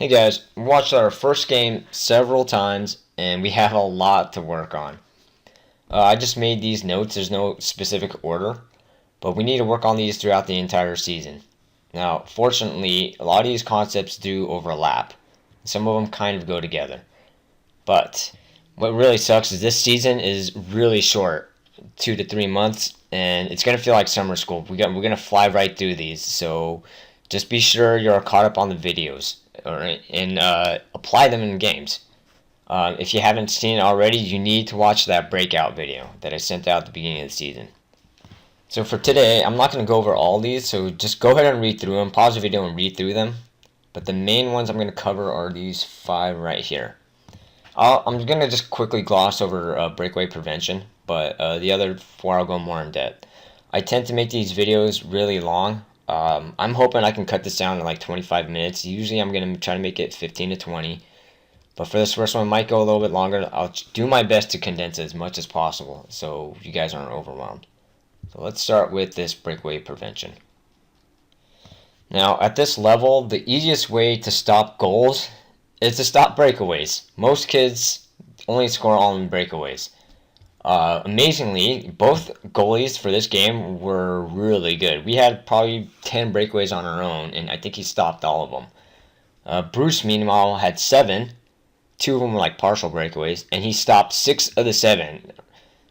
Hey guys, we watched our first game several times and we have a lot to work on. I just made these notes, there's no specific order, but we need to work on these throughout the entire season. Now, fortunately, a lot of these concepts do overlap. Some of them kind of go together. But what really sucks is this season is really short, 2 to 3 months, and it's going to feel like summer school. We're going to fly right through these, so just be sure you're caught up on the videos and apply them in games. If you haven't seen it already, you need to watch that breakout video that I sent out at the beginning of the season. So for today, I'm not going to go over all these, so just go ahead and read through them. Pause the video and read through them. But the main ones I'm going to cover are these 5 right here. I'm going to just quickly gloss over Breakaway Prevention, but the other 4 I'll go more in depth. I tend to make these videos really long. I'm hoping I can cut this down to like 25 minutes. Usually I'm going to try to make it 15 to 20. But for this first one, it might go a little bit longer. I'll do my best to condense as much as possible so you guys aren't overwhelmed. So let's start with this Breakaway Prevention. Now, at this level, the easiest way to stop goals is to stop breakaways. Most kids only score on breakaways. Amazingly, both goalies for this game were really good. We had probably 10 breakaways on our own, and I think he stopped all of them. Bruce, meanwhile, had 7. 2 of them were like partial breakaways, and he stopped 6 of the 7.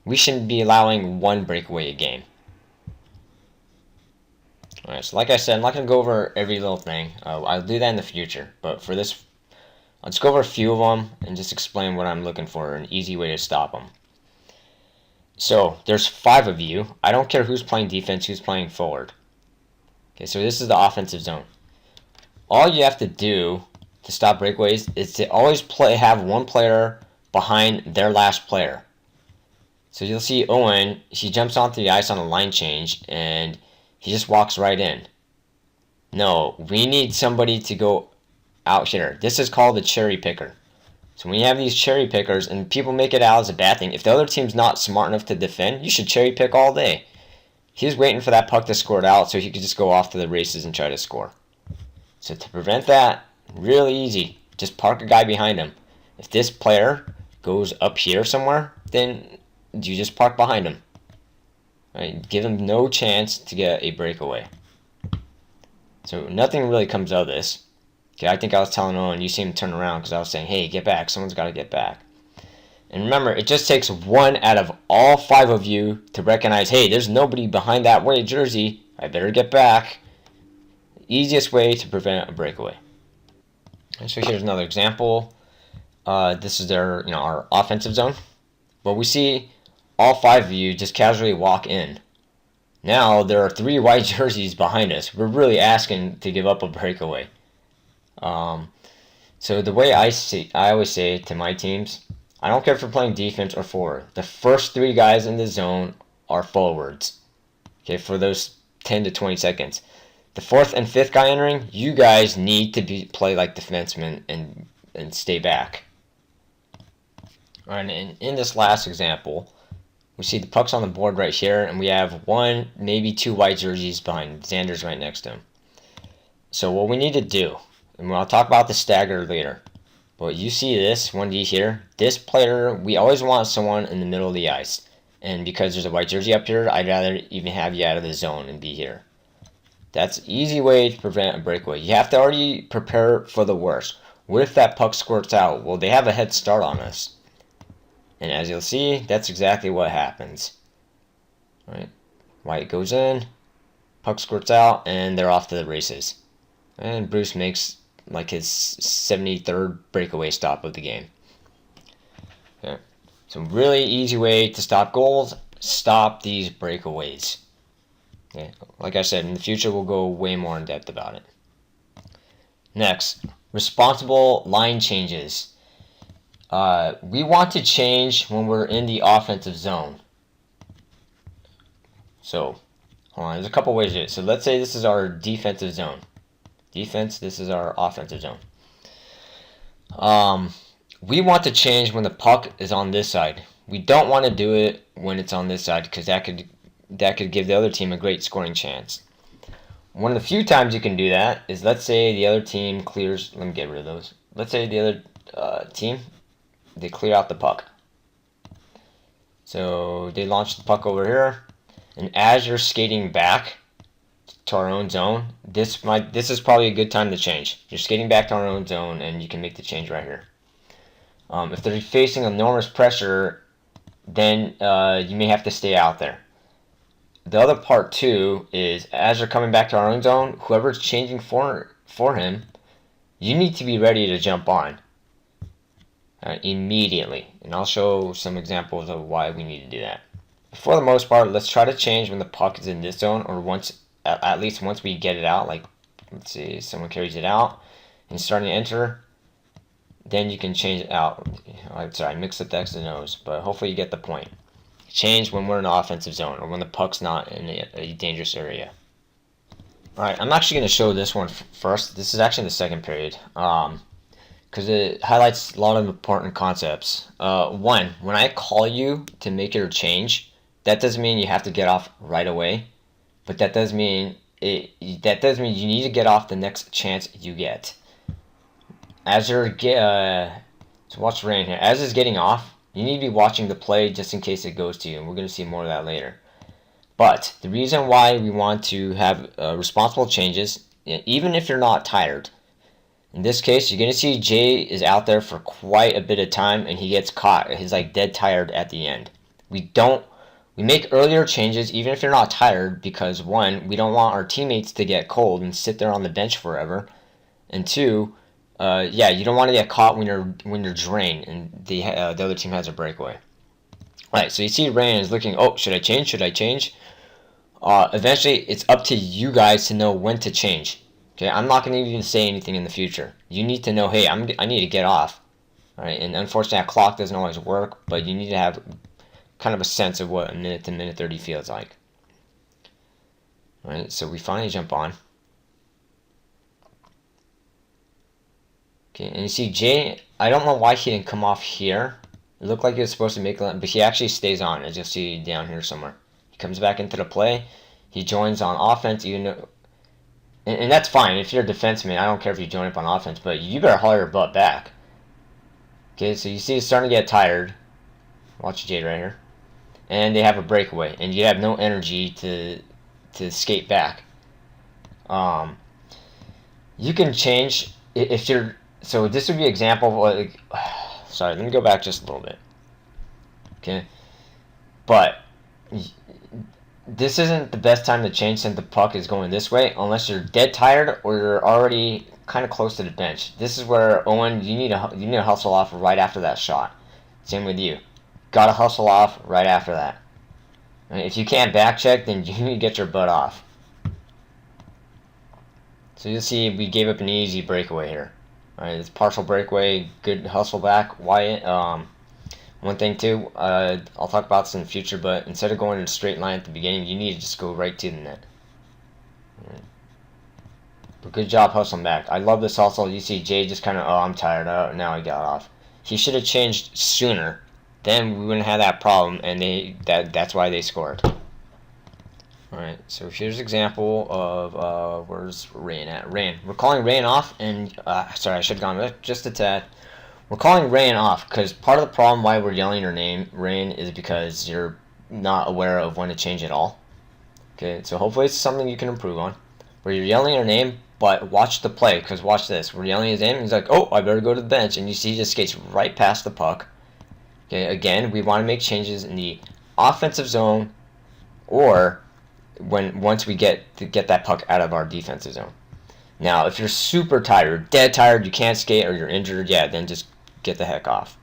We shouldn't be allowing 1 breakaway a game. Alright, so like I said, I'm not going to go over every little thing. I'll do that in the future, but for this, let's go over a few of them and just explain what I'm looking for, an easy way to stop them. So, there's 5 of you. I don't care who's playing defense, who's playing forward. Okay, so this is the offensive zone. All you have to do to stop breakaways is to always have one player behind their last player. So you'll see Owen, he jumps onto the ice on a line change, and he just walks right in. No, we need somebody to go out here. This is called a cherry picker. So when you have these cherry pickers, and people make it out as a bad thing, if the other team's not smart enough to defend, you should cherry pick all day. He was waiting for that puck to score it out so he could just go off to the races and try to score. So to prevent that, really easy. Just park a guy behind him. If this player goes up here somewhere, then you just park behind him. Right? Give him no chance to get a breakaway. So nothing really comes out of this. Okay, I think I was telling Owen, you see him turn around because I was saying, hey, get back. Someone's got to get back. And remember, it just takes 1 out of all 5 of you to recognize, hey, there's nobody behind that white jersey. I better get back. Easiest way to prevent a breakaway. And so here's another example. This is our offensive zone. But we see all 5 of you just casually walk in. Now there are 3 white jerseys behind us. We're really asking to give up a breakaway. So the way I always say to my teams, I don't care if you're playing defense or forward. The first 3 guys in the zone are forwards. Okay, for those 10 to 20 seconds. The 4th and 5th guy entering, you guys need to play like defensemen and stay back. Alright, and in this last example, we see the puck's on the board right here, and we have 1, maybe 2 white jerseys behind. Xander's right next to him. So what we need to do, and I'll talk about the stagger later, but you see this 1D here, this player, we always want someone in the middle of the ice. And because there's a white jersey up here, I'd rather even have you out of the zone and be here. That's an easy way to prevent a breakaway. You have to already prepare for the worst. What if that puck squirts out? Well, they have a head start on us. And as you'll see, that's exactly what happens. Right? White goes in, puck squirts out, and they're off to the races. And Bruce makes like his 73rd breakaway stop of the game. Okay. So really easy way to stop goals, stop these breakaways. Okay. Like I said, in the future we'll go way more in depth about it. Next, responsible line changes. We want to change when we're in the offensive zone. So, hold on, there's a couple ways to do it. So let's say this is our defensive zone. Defense, this is our offensive zone. We want to change when the puck is on this side. We don't want to do it when it's on this side because that could give the other team a great scoring chance. One of the few times you can do that is, let's say the other team clears. Let me get rid of those. Let's say the other team, they clear out the puck. So they launch the puck over here, and as you're skating back to our own zone, this is probably a good time to change. You're skating back to our own zone, and you can make the change right here. If they're facing enormous pressure, then you may have to stay out there. The other part too is, as you're coming back to our own zone, whoever's changing for him, you need to be ready to jump on immediately. And I'll show some examples of why we need to do that. For the most part, let's try to change when the puck is in this zone, or at least once we get it out. Like, let's see, someone carries it out and starting to enter, then you can change it out. I'm sorry, I mixed up the X and O's, but hopefully you get the point. Change when we're in the offensive zone, or when the puck's not in a dangerous area. Alright, I'm actually going to show this one first. This is actually the second period, because it highlights a lot of important concepts. One, when I call you to make your change, that doesn't mean you have to get off right away, but that does mean you need to get off the next chance you get. As you're so watch Rain here. As it's getting off, you need to be watching the play just in case it goes to you, and we're going to see more of that later. But the reason why we want to have responsible changes, even if you're not tired, in this case, you're going to see Jay is out there for quite a bit of time, and he gets caught. He's like dead tired at the end. We make earlier changes even if you're not tired, because one, we don't want our teammates to get cold and sit there on the bench forever, and two, you don't want to get caught when you're drained and the other team has a breakaway. Alright, so you see Rain is looking, oh, should I change? Should I change? Eventually, it's up to you guys to know when to change. Okay, I'm not going to even say anything in the future. You need to know, hey, I need to get off. Alright, and unfortunately, that clock doesn't always work, but you need to have kind of a sense of what a minute to minute 30 feels like. Alright, so we finally jump on. Okay, and you see Jay, I don't know why he didn't come off here. It looked like he was supposed to make it, but he actually stays on, as you'll see down here somewhere. He comes back into the play. He joins on offense, even though, and that's fine. If you're a defenseman, I don't care if you join up on offense, but you better haul your butt back. Okay, so you see he's starting to get tired. Watch Jay right here. And they have a breakaway, and you have no energy to skate back. You can change if you're. So this would be an example of what, like, sorry, let me go back just a little bit. Okay, but this isn't the best time to change since the puck is going this way, unless you're dead tired or you're already kind of close to the bench. This is where, Owen, you need to hustle off right after that shot. Same with you. Gotta hustle off right after that. Right? If you can't back check, then you need to get your butt off. So you'll see we gave up an easy breakaway here. Alright, it's partial breakaway, good hustle back. Wyatt, one thing too, I'll talk about this in the future, but instead of going in a straight line at the beginning, you need to just go right to the net. Right. But good job hustling back. I love this hustle. You see Jay just kind of, oh, I'm tired. Oh, now I got off. He should have changed sooner. Then we wouldn't have that problem, and that's why they scored. Alright, so here's an example of, where's Rain at? Rain. We're calling Rain off, and, sorry, I should have gone just a tad. We're calling Rain off, because part of the problem why we're yelling her name, Rain, is because you're not aware of when to change at all. Okay, so hopefully it's something you can improve on. Where you're yelling her name, but watch the play, because watch this. We're yelling his name, and he's like, oh, I better go to the bench, and you see he just skates right past the puck. Okay, again, we want to make changes in the offensive zone, or once we get that puck out of our defensive zone. Now, if you're super tired, dead tired, you can't skate, or you're injured, yeah, then just get the heck off.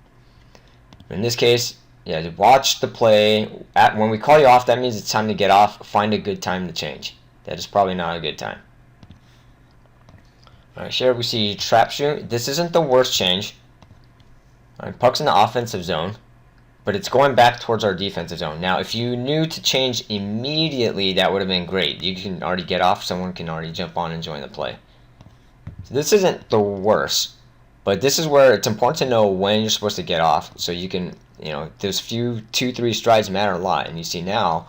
In this case, yeah, watch the play. When we call you off, that means it's time to get off. Find a good time to change. That is probably not a good time. Alright, here we see trap shoot. This isn't the worst change. Alright, puck's in the offensive zone, but it's going back towards our defensive zone. Now, if you knew to change immediately, that would have been great. You can already get off. Someone can already jump on and join the play. So this isn't the worst, but this is where it's important to know when you're supposed to get off, so you can, those few 2-3 strides matter a lot. And you see now,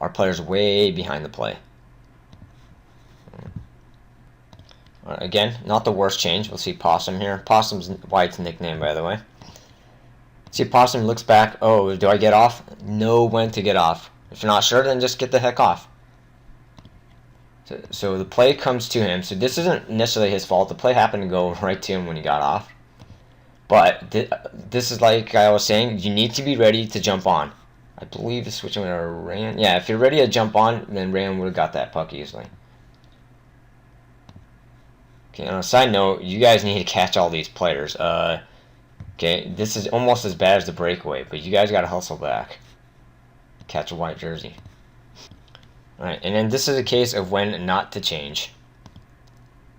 our player's way behind the play. Again, not the worst change. We'll see Possum here. Possum's White's nickname, by the way. See, Possum looks back. Oh, do I get off? Know when to get off. If you're not sure, then just get the heck off. So the play comes to him. So this isn't necessarily his fault. The play happened to go right to him when he got off. But this is like I was saying, you need to be ready to jump on. I believe the switch went to Ran. Yeah, if you're ready to jump on, then Ran would have got that puck easily. Okay, on a side note, you guys need to catch all these players. Okay, this is almost as bad as the breakaway, but you guys got to hustle back. Catch a white jersey. Alright, and then this is a case of when not to change.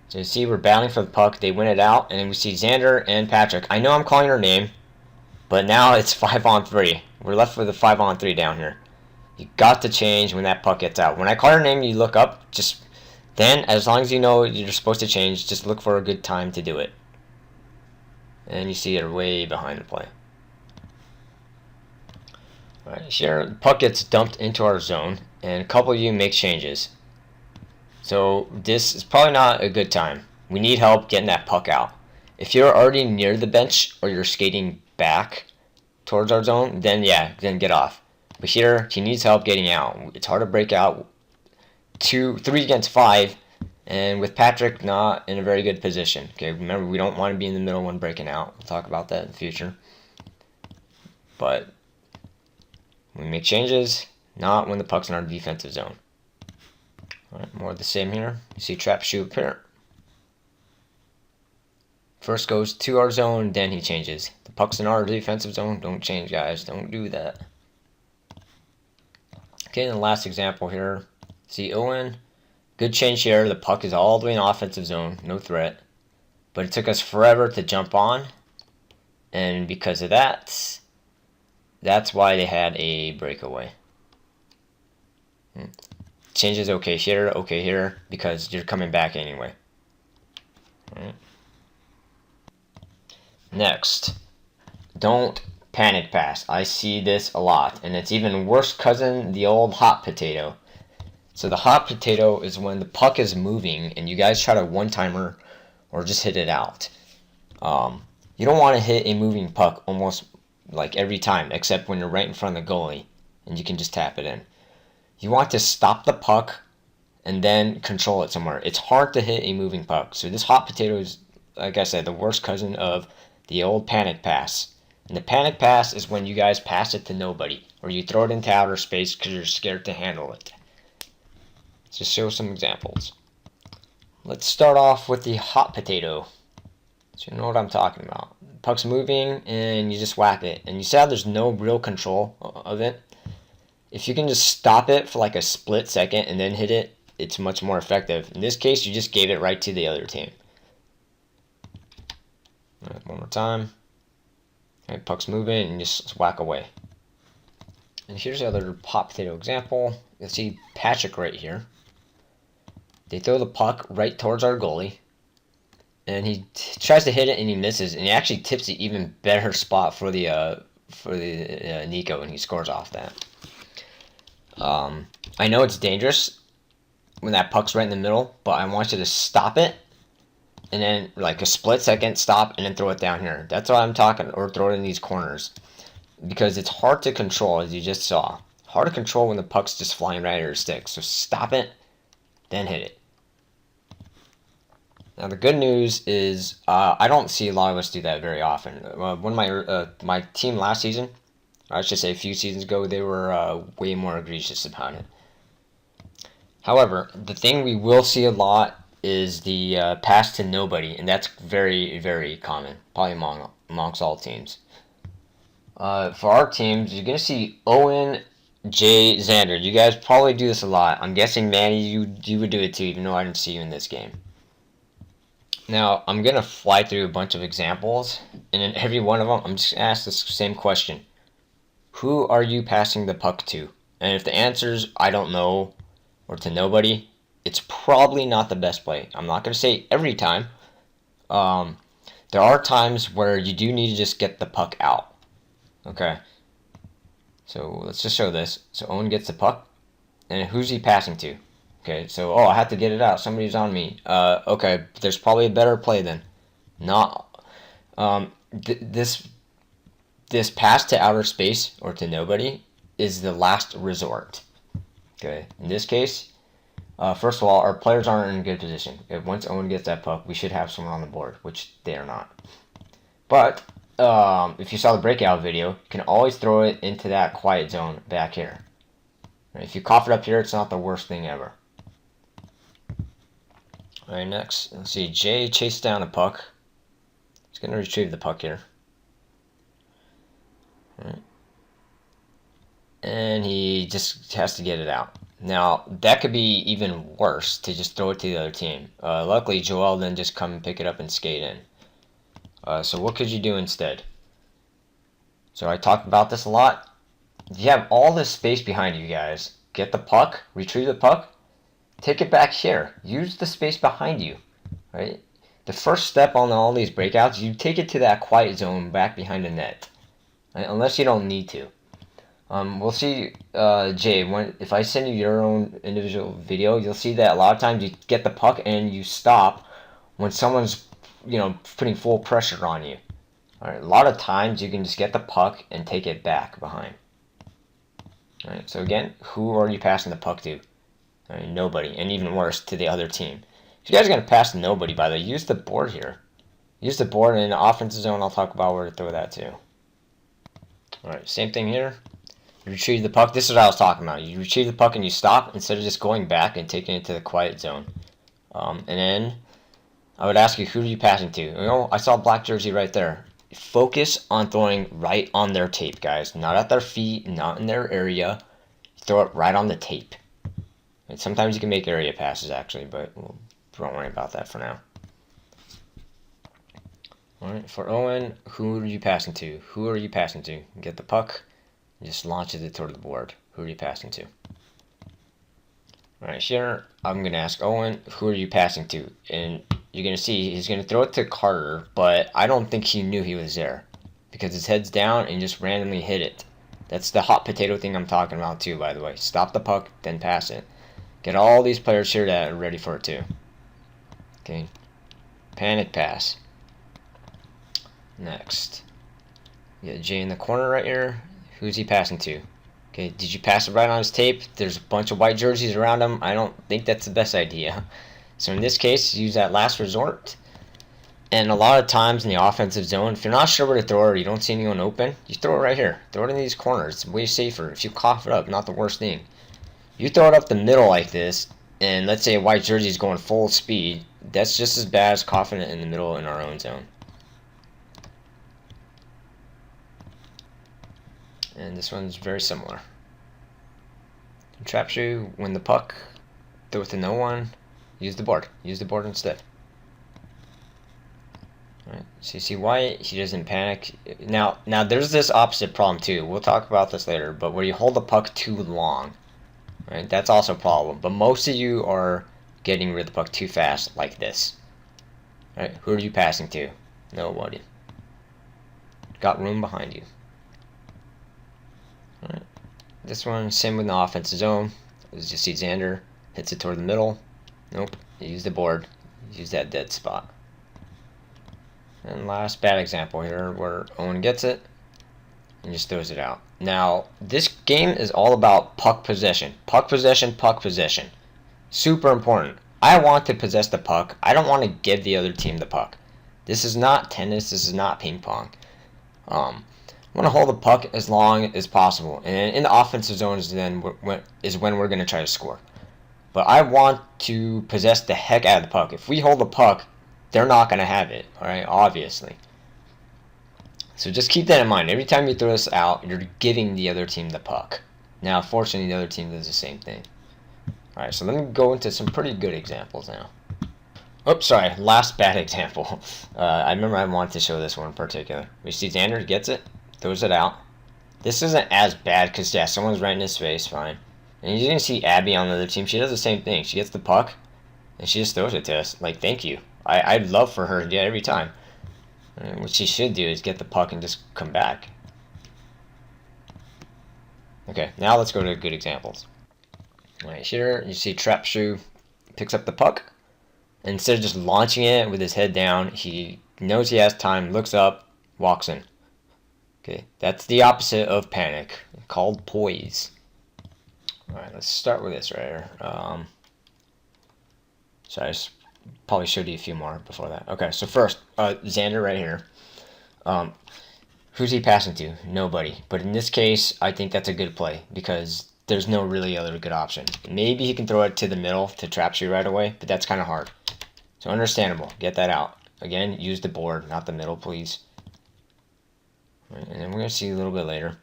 So you see we're battling for the puck. They win it out, and then we see Xander and Patrick. I know I'm calling her name, but now it's 5-on-3. We're left with a 5-on-3 down here. You got to change when that puck gets out. When I call her name, you look up. Then, as long as you know you're supposed to change, just look for a good time to do it. And you see it way behind the play. Alright, here the puck gets dumped into our zone, and a couple of you make changes. So this is probably not a good time. We need help getting that puck out. If you're already near the bench or you're skating back towards our zone, then then get off. But here, he needs help getting out. It's hard to break out 3 against 5, and with Patrick not in a very good position. Okay, remember, we don't want to be in the middle when breaking out. We'll talk about that in the future. But we make changes, not when the puck's in our defensive zone. Alright, more of the same here. You see trap shoot appear. First goes to our zone, then he changes. The puck's in our defensive zone. Don't change, guys. Don't do that. Okay, and the last example here. See Owen. Good change here. The puck is all the way in offensive zone. No threat. But it took us forever to jump on. And because of that, that's why they had a breakaway. Changes okay here, because you're coming back anyway. Alright. Next, don't panic pass. I see this a lot, and it's even worse cousin, the old hot potato. So the hot potato is when the puck is moving and you guys try to one-timer or just hit it out. You don't want to hit a moving puck almost like every time, except when you're right in front of the goalie and you can just tap it in. You want to stop the puck and then control it somewhere. It's hard to hit a moving puck. So this hot potato is, like I said, the worst cousin of the old panic pass. And the panic pass is when you guys pass it to nobody, or you throw it into outer space because you're scared to handle it. Let's just show some examples. Let's start off with the hot potato. So you know what I'm talking about. The puck's moving and you just whack it. And you see how there's no real control of it? If you can just stop it for like a split second and then hit it, it's much more effective. In this case, you just gave it right to the other team. All right, one more time. All right, puck's moving and just whack away. And here's the other hot potato example. You'll see Patrick right here. They throw the puck right towards our goalie. And he tries to hit it and he misses. And he actually tips it even better spot for the Nico, and he scores off that. I know it's dangerous when that puck's right in the middle, but I want you to stop it and then like a split second stop and then throw it down here. That's what I'm talking, or throw it in these corners, because it's hard to control, as you just saw. Hard to control when the puck's just flying right at your stick. So stop it, then hit it. Now the good news is I don't see a lot of us do that very often. One of my team last season, or I should say a few seasons ago, they were way more egregious about it. However, the thing we will see a lot is the pass to nobody, and that's very, very common, probably amongst all teams. For our teams, you're going to see Owen, Jay, Xander. You guys probably do this a lot. I'm guessing, Manny, you would do it too, even though I didn't see you in this game. Now, I'm going to fly through a bunch of examples, and in every one of them, I'm just going to ask this same question. Who are you passing the puck to? And if the answer's I don't know, or to nobody, it's probably not the best play. I'm not going to say every time. There are times where you do need to just get the puck out. Okay. So let's just show this. So Owen gets the puck, and who's he passing to? Okay, so, oh, I have to get it out. Somebody's on me. Okay, there's probably a better play then. Not, this pass to outer space or to nobody is the last resort. Okay, in this case, first of all, our players aren't in a good position. If once Owen gets that puck, we should have someone on the board, which they are not. But if you saw the breakout video, you can always throw it into that quiet zone back here. If you cough it up here, it's not the worst thing ever. Alright, next, let's see, Jay chased down the puck. He's going to retrieve the puck here. Alright. And he just has to get it out. Now, that could be even worse, to just throw it to the other team. Luckily, Joel then just come and pick it up and skate in. So what could you do instead? So I talked about this a lot. You have all this space behind you guys. Get the puck, retrieve the puck, take it back here. Use the space behind you, right? The first step on all these breakouts, you take it to that quiet zone back behind the net, right? Unless you don't need to. We'll see, Jay, if I send you your own individual video, you'll see that a lot of times you get the puck and you stop when someone's, putting full pressure on you. All right, a lot of times you can just get the puck and take it back behind. All right, so again, who are you passing the puck to? All right, nobody, and even worse, to the other team. If you guys are going to pass to nobody, by the way, use the board here. Use the board, and in the offensive zone, I'll talk about where to throw that to. All right, same thing here. You retrieve the puck. This is what I was talking about. You retrieve the puck and you stop instead of just going back and taking it to the quiet zone. And then I would ask you, who are you passing to? I saw a black jersey right there. Focus on throwing right on their tape, guys. Not at their feet, not in their area. Throw it right on the tape. And sometimes you can make area passes, actually, but we'll don't worry about that for now. Alright, for Owen, who are you passing to? Who are you passing to? Get the puck, just launch it toward the board. Who are you passing to? Alright, here, I'm going to ask Owen, who are you passing to? And you're going to see he's going to throw it to Carter, but I don't think he knew he was there, because his head's down and just randomly hit it. That's the hot potato thing I'm talking about too, by the way. Stop the puck, then pass it. Get all these players here that are ready for it too. Okay. Panic pass. Next. You got Jay in the corner right here. Who's he passing to? Okay, did you pass it right on his tape? There's a bunch of white jerseys around him. I don't think that's the best idea. So in this case, use that last resort. And a lot of times in the offensive zone, if you're not sure where to throw it or you don't see anyone open, you throw it right here. Throw it in these corners. It's way safer. If you cough it up, not the worst thing. You throw it up the middle like this, and let's say a white jersey is going full speed, that's just as bad as coughing it in the middle in our own zone. And this one's very similar. Trap shoe, win the puck, throw it to no one, use the board. Use the board instead. Alright, so you see why he doesn't panic. Now there's this opposite problem too. We'll talk about this later, but where you hold the puck too long, right? That's also a problem. But most of you are getting rid of the puck too fast, like this. Alright, who are you passing to? Nobody. Got room behind you. Alright. This one, same with the offensive zone. As you see, Xander hits it toward the middle. Nope. Use the board. Use that dead spot. And last bad example here, where Owen gets it and just throws it out. Now, this game is all about puck possession. Puck possession, puck possession. Super important. I want to possess the puck. I don't want to give the other team the puck. This is not tennis. This is not ping pong. I want to hold the puck as long as possible. And in the offensive zone is when we're going to try to score. But I want to possess the heck out of the puck. If we hold the puck, they're not going to have it, alright, obviously. So just keep that in mind. Every time you throw this out, you're giving the other team the puck. Now, fortunately, the other team does the same thing. Alright, so let me go into some pretty good examples now. Oops, sorry, last bad example. I remember I wanted to show this one in particular. We see Xander gets it, throws it out. This isn't as bad because, yeah, someone's right in his face, fine. And you're going to see Abby on the other team. She does the same thing. She gets the puck, and she just throws it to us. Like, thank you. I'd love for her to get every time. And what she should do is get the puck and just come back. Okay, now let's go to good examples. Right here, you see Trap Shoe picks up the puck. Instead of just launching it with his head down, he knows he has time, looks up, walks in. Okay, that's the opposite of panic, called poise. Alright, let's start with this right here. Sorry, I just probably showed you a few more before that. Okay, so first, Xander right here. Who's he passing to? Nobody. But in this case, I think that's a good play because there's no really other good option. Maybe he can throw it to the middle to Trap Shoe right away, but that's kind of hard. So understandable. Get that out. Again, use the board, not the middle, please. Right, and then we're going to see a little bit later.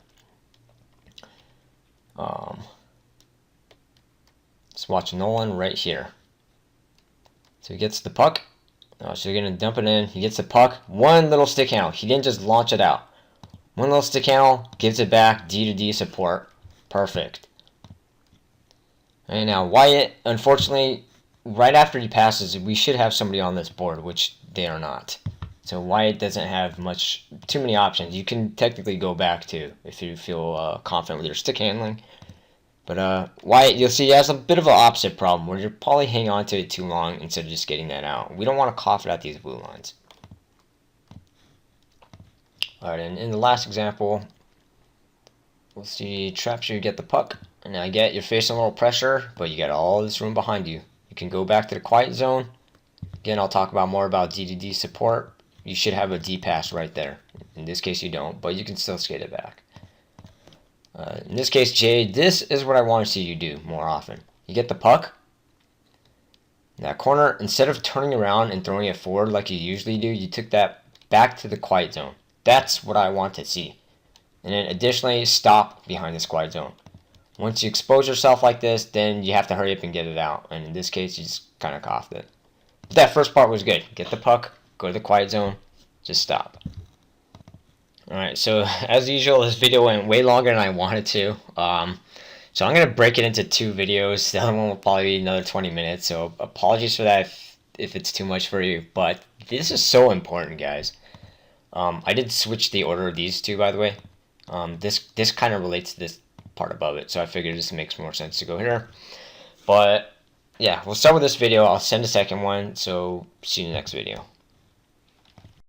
Let's watch Nolan right here. So he gets the puck. So you're going to dump it in. He gets the puck. One little stick handle. He didn't just launch it out. One little stick handle. Gives it back. D-to-D support. Perfect. And now Wyatt, unfortunately, right after he passes, we should have somebody on this board, which they are not. So Wyatt doesn't have too many options. You can technically go back too if you feel confident with your stick handling. But Wyatt, you'll see, he has a bit of an opposite problem where you're probably hanging on to it too long instead of just getting that out. We don't want to cough it out these blue lines. Alright, and in the last example, we'll see Trap Shoe get the puck. And I get you're facing a little pressure, but you got all this room behind you. You can go back to the quiet zone. Again, I'll talk more about D-to-D support. You should have a D-pass right there. In this case, you don't, but you can still skate it back. In this case, Jay, this is what I want to see you do more often. You get the puck. In that corner, instead of turning around and throwing it forward like you usually do, you took that back to the quiet zone. That's what I want to see. And then additionally, stop behind this quiet zone. Once you expose yourself like this, then you have to hurry up and get it out. And in this case, you just kind of coughed it. But that first part was good. Get the puck, go to the quiet zone, just stop. Alright, so as usual, this video went way longer than I wanted to. So I'm going to break it into 2 videos. The other one will probably be another 20 minutes. So apologies for that if it's too much for you. But this is so important, guys. I did switch the order of these 2, by the way. This kind of relates to this part above it. So I figured this makes more sense to go here. But yeah, we'll start with this video. I'll send a second one. So see you in the next video.